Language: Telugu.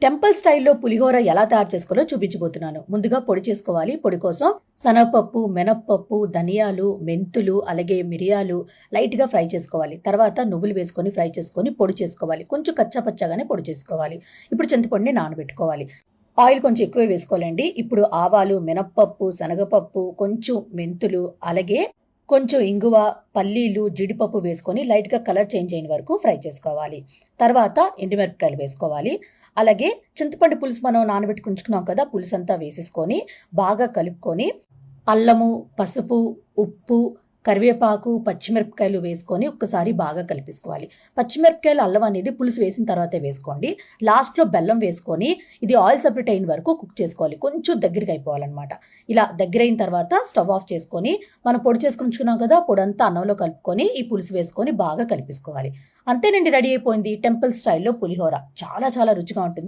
టెంపుల్ స్టైల్లో పులిహోర ఎలా తయారు చేసుకోవాలో చూపించబోతున్నాను. ముందుగా పొడి చేసుకోవాలి. పొడి కోసం శనగపప్పు, మినప్పప్పు, ధనియాలు, మెంతులు, అలాగే మిరియాలు లైట్‌గా ఫ్రై చేసుకోవాలి. తర్వాత నువ్వులు వేసుకొని ఫ్రై చేసుకొని పొడి చేసుకోవాలి. కొంచెం కచ్చా పచ్చాగానే పొడి చేసుకోవాలి. ఇప్పుడు చింతపండుని నానబెట్టుకోవాలి. ఆయిల్ కొంచెం ఎక్కువే వేసుకోవాలండి. ఇప్పుడు ఆవాలు, మినప్పప్పు, శనగపప్పు, కొంచెం మెంతులు, అలాగే కొంచెం ఇంగువ, పల్లీలు, జీడిపప్పు వేసుకొని లైట్‌గా కలర్ చేంజ్ అయిన వరకు ఫ్రై చేసుకోవాలి. తర్వాత ఎండుమిరపకాయలు వేసుకోవాలి. అలాగే చింతపండు పులుసు మనం నానబెట్టుకొని ఉంచుకున్నాం కదా! పులుసంతా వేసేసుకొని బాగా కలుపుకొని అల్లము, పసుపు, ఉప్పు, కరివేపాకు, పచ్చిమిరపకాయలు వేసుకొని ఒక్కసారి బాగా కలిపేసుకోవాలి. పచ్చిమిరపకాయలు, అల్లం అనేది పులుసు వేసిన తర్వాతే వేసుకోండి. లాస్ట్‌లో బెల్లం వేసుకొని ఇది ఆయిల్ సెపరేట్ అయిన వరకు కుక్ చేసుకోవాలి. కొంచెం దగ్గరగా అయిపోవాలన్నమాట. ఇలా దగ్గరైన తర్వాత స్టవ్ ఆఫ్ చేసుకొని మనం పొడి చేసుకొని ఉంచుకున్నాం కదా! పొడంతా అన్నంలో కలుపుకొని ఈ పులుసు వేసుకొని బాగా కలిపేసుకోవాలి. అంతేనండి, రెడీ అయిపోయింది. టెంపుల్ స్టైల్‌లో పులిహోర. చాలా చాలా రుచిగా ఉంటుంది.